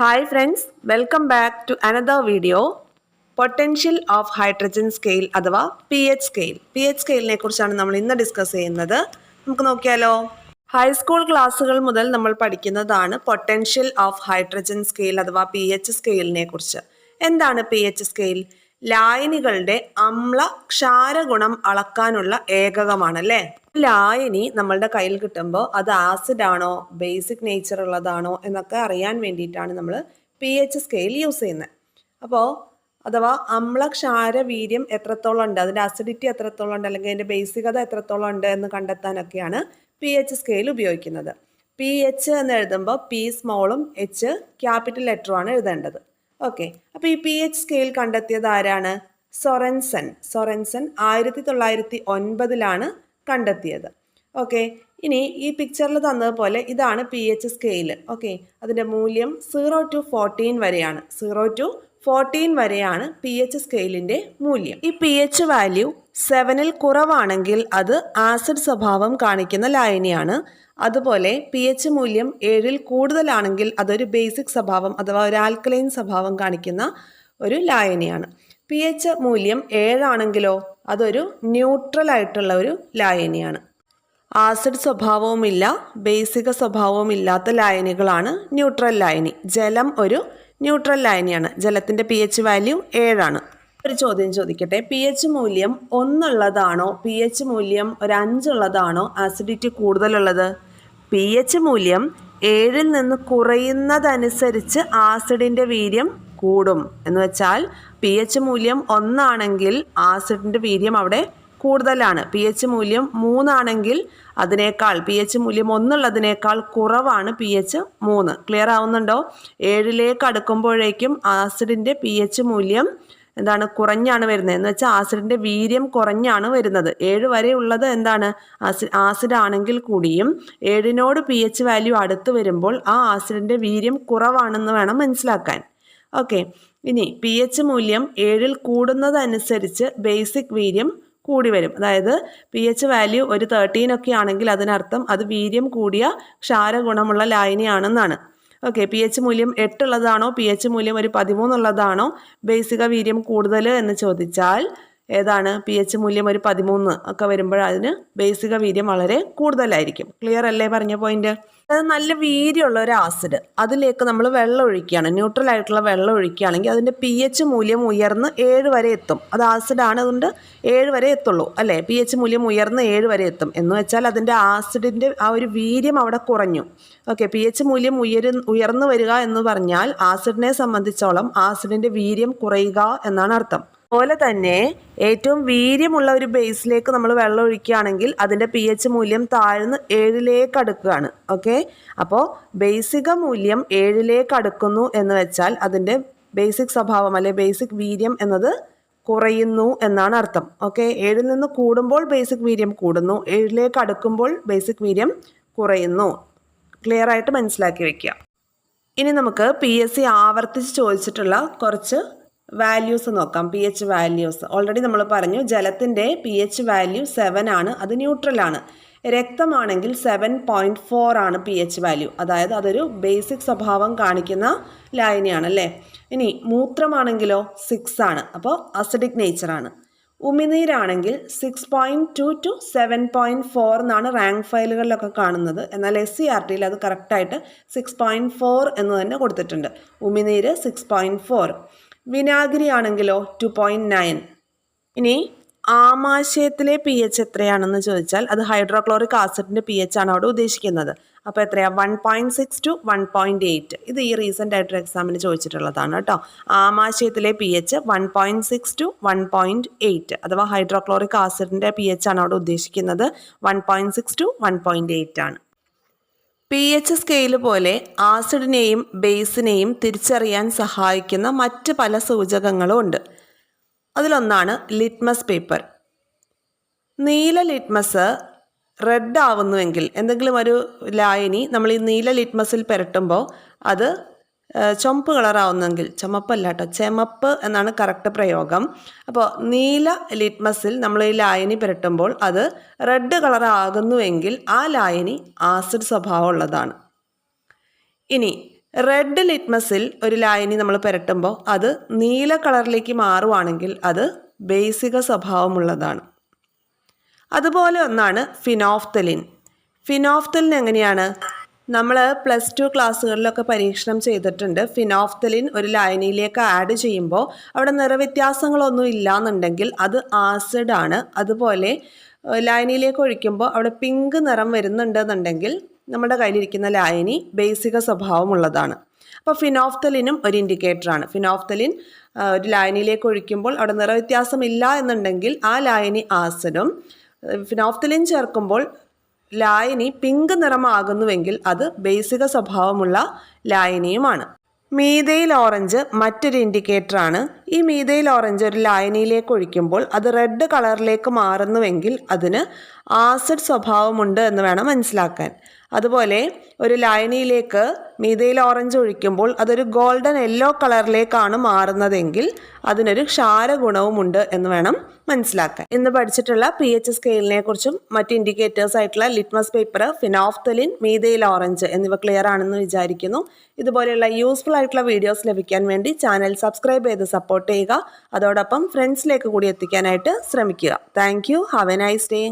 Hi friends, welcome back to another video. Potential of hydrogen scale അഥവാ pH scale. pH സ്കെയിലിനെ കുറിച്ചാണ് നമ്മൾ ഇന്ന് discuss ചെയ്യുന്നത്. നമുക്ക് നോക്കിയാലോ. ഹൈസ്കൂൾ ക്ലാസ്സുകൾ മുതൽ നമ്മൾ പഠിക്കുന്നതാണ് പൊട്ടൻഷ്യൽ ഓഫ് ഹൈഡ്രജൻ സ്കെയിൽ അഥവാ pH സ്കെയിലിനെ കുറിച്ച്. എന്താണ് pH സ്കെയിൽ? ലായനികളുടെ അമ്ല ക്ഷാര ഗുണം അളക്കാനുള്ള ഏകകമാണ് അല്ലേ. ലായനി നമ്മളുടെ കയ്യിൽ കിട്ടുമ്പോൾ അത് ആസിഡ് ആണോ ബേസിക് നേച്ചർ ഉള്ളതാണോ എന്നൊക്കെ അറിയാൻ വേണ്ടിയിട്ടാണ് നമ്മൾ pH സ്കെയിൽ യൂസ് ചെയ്യുന്നത്. അപ്പോൾ അഥവാ അമ്ലക്ഷാര വീര്യം എത്രത്തോളം ഉണ്ട്, അതിൻ്റെ അസിഡിറ്റി എത്രത്തോളം ഉണ്ട്, അല്ലെങ്കിൽ അതിൻ്റെ ബേസികത എത്രത്തോളം ഉണ്ട് എന്ന് കണ്ടെത്താനൊക്കെയാണ് pH സ്കെയിൽ ഉപയോഗിക്കുന്നത്. pH എന്ന് എഴുതുമ്പോൾ P സ്മോളും H ക്യാപിറ്റൽ ലെറ്ററുമാണ് എഴുതേണ്ടത്. ഓക്കെ, അപ്പോൾ ഈ pH സ്കെയിൽ കണ്ടെത്തിയത് ആരാണ്? സൊറൻസൺ 1909 കണ്ടെത്തിയത്. ഓക്കെ, ഇനി ഈ പിക്ചറിൽ തന്നതുപോലെ ഇതാണ് pH സ്കെയിൽ. ഓക്കെ, അതിൻ്റെ മൂല്യം 0 to 14 വരെയാണ്. 0 to 14 വരെയാണ് pH സ്കെയിലിൻ്റെ മൂല്യം. ഈ pH വാല്യൂ 7ൽ കുറവാണെങ്കിൽ അത് ആസിഡ് സ്വഭാവം കാണിക്കുന്ന ലായനിയാണ്. അതുപോലെ pH മൂല്യം 7ൽ കൂടുതലാണെങ്കിൽ അതൊരു ബേസിക് സ്വഭാവം അഥവാ ഒരു ആൽക്കലൈൻ സ്വഭാവം കാണിക്കുന്ന ഒരു ലായനിയാണ്. pH മൂല്യം 7 ആണെങ്കിലോ അതൊരു ന്യൂട്രൽ ആയിട്ടുള്ള ഒരു ലായനിയാണ്. ആസിഡ് സ്വഭാവവുമില്ല ബേസിക സ്വഭാവവും ഇല്ലാത്ത ലായനികളാണ് ന്യൂട്രൽ ലായനി. ജലം ഒരു ന്യൂട്രൽ ലായനിയാണ്. ജലത്തിൻ്റെ pH വാല്യൂ 7 ആണ്. ഒരു ചോദ്യം ചോദിക്കട്ടെ, pH മൂല്യം 1 ഉള്ളതാണോ pH മൂല്യം ഒരു 5 ഉള്ളതാണോ ആസിഡിറ്റി കൂടുതലുള്ളത്? pH മൂല്യം 7ൽ നിന്ന് കുറയുന്നതനുസരിച്ച് ആസിഡിൻ്റെ വീര്യം കൂടും. എന്ന് വെച്ചാൽ pH മൂല്യം 1 ആണെങ്കിൽ ആസിഡിൻ്റെ വീര്യം അവിടെ കൂടുതലാണ്. pH മൂല്യം 3 ആണെങ്കിൽ അതിനേക്കാൾ pH മൂല്യം 1 ഉള്ളതിനേക്കാൾ കുറവാണ് pH 3. ക്ലിയർ ആവുന്നുണ്ടോ? 7ലേക്ക് അടുക്കുമ്പോഴേക്കും ആസിഡിൻ്റെ pH മൂല്യം എന്താണ് കുറഞ്ഞാണ് വരുന്നത്. എന്ന് വെച്ചാൽ ആസിഡിൻ്റെ വീര്യം കുറഞ്ഞാണ് വരുന്നത്. 7 വരെ ഉള്ളത് എന്താണ് ആസിഡ് ആണെങ്കിൽ കൂടിയും 7നോട് pH വാല്യൂ അടുത്ത് വരുമ്പോൾ ആ ആസിഡിൻ്റെ വീര്യം കുറവാണെന്ന് വേണം മനസ്സിലാക്കാൻ. ഓക്കെ, ഇനി pH മൂല്യം 7ൽ കൂടുന്നതനുസരിച്ച് ബേസിക് വീര്യം കൂടി വരും. അതായത് pH വാല്യൂ ഒരു 13 ഒക്കെ ആണെങ്കിൽ അതിനർത്ഥം അത് വീര്യം കൂടിയ ക്ഷാരഗുണമുള്ള ലായനിയാണെന്നാണ്. ഓക്കെ, pH മൂല്യം 8 ഉള്ളതാണോ pH മൂല്യം ഒരു 13 ഉള്ളതാണോ ബേസിക വീര്യം കൂടുതൽ എന്ന് ചോദിച്ചാൽ ഏതാണ്? pH മൂല്യം ഒരു 13 ഒക്കെ വരുമ്പോൾ അതിന് ബേസിക വീര്യം വളരെ കൂടുതലായിരിക്കും. ക്ലിയർ അല്ലേ പറഞ്ഞ പോയിന്റ്? അത് നല്ല വീര്യമുള്ള ഒരു ആസിഡ്, അതിലേക്ക് നമ്മൾ വെള്ളം ഒഴിക്കുകയാണ്, ന്യൂട്രൽ ആയിട്ടുള്ള വെള്ളം ഒഴിക്കുകയാണെങ്കിൽ അതിൻ്റെ pH മൂല്യം ഉയർന്ന് 7 വരെ എത്തും. അത് ആസിഡാണ്, അതുകൊണ്ട് 7 വരെ എത്തുള്ളൂ അല്ലേ. pH മൂല്യം ഉയർന്ന് 7 വരെ എത്തും എന്ന് വെച്ചാൽ അതിൻ്റെ ആസിഡിൻ്റെ ആ ഒരു വീര്യം അവിടെ കുറഞ്ഞു. ഓക്കെ, pH മൂല്യം ഉയർന്നു വരിക എന്ന് പറഞ്ഞാൽ ആസിഡിനെ സംബന്ധിച്ചോളം ആസിഡിൻ്റെ വീര്യം കുറയുക എന്നാണ് അർത്ഥം. അതുപോലെ തന്നെ ഏറ്റവും വീര്യമുള്ള ഒരു ബേസിലേക്ക് നമ്മൾ വെള്ളം ഒഴിക്കുകയാണെങ്കിൽ അതിൻ്റെ pH മൂല്യം താഴ്ന്ന് 7ലേക്ക് അടുക്കുകയാണ്. ഓക്കെ, അപ്പോൾ ബേസിക മൂല്യം 7ലേക്ക് അടുക്കുന്നു എന്ന് വെച്ചാൽ അതിൻ്റെ ബേസിക് സ്വഭാവം അല്ലെ ബേസിക് വീര്യം എന്നത് കുറയുന്നു എന്നാണ് അർത്ഥം. ഓക്കെ, 7ൽ നിന്ന് കൂടുമ്പോൾ ബേസിക് വീര്യം കൂടുന്നു, 7ലേക്ക് അടുക്കുമ്പോൾ ബേസിക് വീര്യം കുറയുന്നു. ക്ലിയർ ആയിട്ട് മനസ്സിലാക്കി വെക്കുക. ഇനി നമുക്ക് PSC ആവർത്തിച്ച് ചോദിച്ചിട്ടുള്ള കുറച്ച് വാല്യൂസ് നോക്കാം. pH വാല്യൂസ് ഓൾറെഡി നമ്മൾ പറഞ്ഞു. ജലത്തിൻ്റെ pH വാല്യൂ 7 ആണ്, അത് ന്യൂട്രൽ ആണ്. രക്തമാണെങ്കിൽ 7.4 ആണ് pH വാല്യൂ, അതായത് അതൊരു ബേസിക് സ്വഭാവം കാണിക്കുന്ന ലായനിയാണ് അല്ലേ. ഇനി മൂത്രമാണെങ്കിലോ 6 ആണ്, അപ്പോൾ അസിഡിക് നേച്ചറാണ്. ഉമിനീരാണെങ്കിൽ 6.2 to 7.4 എന്നാണ് റാങ്ക് ഫയലുകളിലൊക്കെ കാണുന്നത്. എന്നാൽ SCERTയിൽ അത് കറക്റ്റായിട്ട് 6.4 എന്ന് തന്നെ കൊടുത്തിട്ടുണ്ട്. ഉമിനീര് 6.4. വിനാഗിരി ആണെങ്കിലോ 2.9. ഇനി ആമാശയത്തിലെ pH എത്രയാണെന്ന് ചോദിച്ചാൽ അത് ഹൈഡ്രോക്ലോറിക് ആസിഡിൻ്റെ pH ആണ് അവിടെ ഉദ്ദേശിക്കുന്നത്. അപ്പോൾ എത്രയാണ്? 1.6 to 1.8. ഇത് ഈ റീസെൻ്റ് ആയിട്ടൊരു എക്സാമിന് ചോദിച്ചിട്ടുള്ളതാണ് കേട്ടോ. ആമാശയത്തിലെ pH 1.6 to 1.8 അഥവാ ഹൈഡ്രോക്ലോറിക് ആസിഡിൻ്റെ pH ആണ് അവിടെ ഉദ്ദേശിക്കുന്നത്. 1.6 to 1.8 ആണ്. pH സ്കെയിൽ പോലെ ആസിഡിനെയും ബേസിനെയും തിരിച്ചറിയാൻ സഹായിക്കുന്ന മറ്റ് പല സൂചകങ്ങളും ഉണ്ട്. അതിലൊന്നാണ് ലിറ്റ്മസ് പേപ്പർ. നീല ലിറ്റ്മസ് റെഡ് ആവുന്നുവെങ്കിൽ, എന്തെങ്കിലും ഒരു ലായനി നമ്മൾ ഈ നീല ലിറ്റ്മസിൽ പുരട്ടുമ്പോൾ അത് ചുമപ്പ് കളറാവുന്നെങ്കിൽ, ചുമപ്പല്ല കേട്ടോ, ചെമപ്പ് എന്നാണ് കറക്റ്റ് പ്രയോഗം. അപ്പോൾ നീല ലിറ്റ്മസിൽ നമ്മൾ ഈ ലായനി പുരട്ടുമ്പോൾ അത് റെഡ് കളറാകുന്നുവെങ്കിൽ ആ ലായനി ആസിഡ് സ്വഭാവം ഉള്ളതാണ്. ഇനി റെഡ് ലിറ്റ്മസിൽ ഒരു ലായനി നമ്മൾ പുരട്ടുമ്പോൾ അത് നീല കളറിലേക്ക് മാറുവാണെങ്കിൽ അത് ബേസിക സ്വഭാവമുള്ളതാണ്. അതുപോലെ ഒന്നാണ് ഫിനോഫ്തലിൻ. ഫിനോഫ്തലിൻ എങ്ങനെയാണ്? നമ്മൾ +2 ക്ലാസ്സുകളിലൊക്കെ പരീക്ഷണം ചെയ്തിട്ടുണ്ട്. ഫിനോഫ്തലിൻ ഒരു ലായനിയിലേക്ക് ആഡ് ചെയ്യുമ്പോൾ അവിടെ നിറവ്യത്യാസങ്ങളൊന്നും ഇല്ലാന്നുണ്ടെങ്കിൽ അത് ആസിഡാണ്. അതുപോലെ ലായനിയിലേക്ക് ഒഴിക്കുമ്പോൾ അവിടെ പിങ്ക് നിറം വരുന്നുണ്ടെന്നുണ്ടെങ്കിൽ നമ്മുടെ കയ്യിലിരിക്കുന്ന ലായനി ബേസിക സ്വഭാവമുള്ളതാണ്. അപ്പോൾ ഫിനോഫ്തലിനും ഒരു ഇൻഡിക്കേറ്ററാണ്. ഫിനോഫ്തലിൻ ഒരു ലായനിയിലേക്ക് ഒഴിക്കുമ്പോൾ അവിടെ നിറവ്യത്യാസം ഇല്ല എന്നുണ്ടെങ്കിൽ ആ ലായനി ആസിഡും, ഫിനോഫ്തലിൻ ചേർക്കുമ്പോൾ ലായനി പിങ്ക് നിറമാകുന്നുവെങ്കിൽ അത് ബേസിക സ്വഭാവമുള്ള ലായനിയുമാണ്. മീഥൈൽ ഓറഞ്ച് മറ്റൊരു ഇൻഡിക്കേറ്ററാണ്. ഈ മീഥൈൽ ഓറഞ്ച് ഒരു ലായനിയിലേക്ക് ഒഴിക്കുമ്പോൾ അത് റെഡ് കളറിലേക്ക് മാറുന്നുവെങ്കിൽ അതിന് ആസിഡ് സ്വഭാവമുണ്ട് എന്ന് വേണം മനസ്സിലാക്കാൻ. അതുപോലെ ഒരു ലായനിയിലേക്ക് മീഥൈൽ ഓറഞ്ച് ഒഴിക്കുമ്പോൾ അതൊരു ഗോൾഡൻ യെല്ലോ കളറിലേക്കാണ് മാറുന്നതെങ്കിൽ അതിനൊരു ക്ഷാരഗുണവുമുണ്ട് എന്ന് വേണം മനസ്സിലാക്കാൻ. ഇന്ന് പഠിച്ചിട്ടുള്ള pH സ്കെയിലിനെ കുറിച്ചും മറ്റ് ഇൻഡിക്കേറ്റേഴ്സ് ആയിട്ടുള്ള litmus paper, phenolphthalein, methyl orange എന്നിവ ക്ലിയർ ആണെന്ന് വിചാരിക്കുന്നു. ഇതുപോലെയുള്ള യൂസ്ഫുൾ ആയിട്ടുള്ള വീഡിയോസ് ലഭിക്കാൻ വേണ്ടി ചാനൽ സബ്സ്ക്രൈബ് ചെയ്ത് സപ്പോർട്ട് ചെയ്യുക. അതോടൊപ്പം ഫ്രണ്ട്സിലേക്ക് കൂടി എത്തിക്കാനായിട്ട് ശ്രമിക്കുക. Thank you. Have A nice day.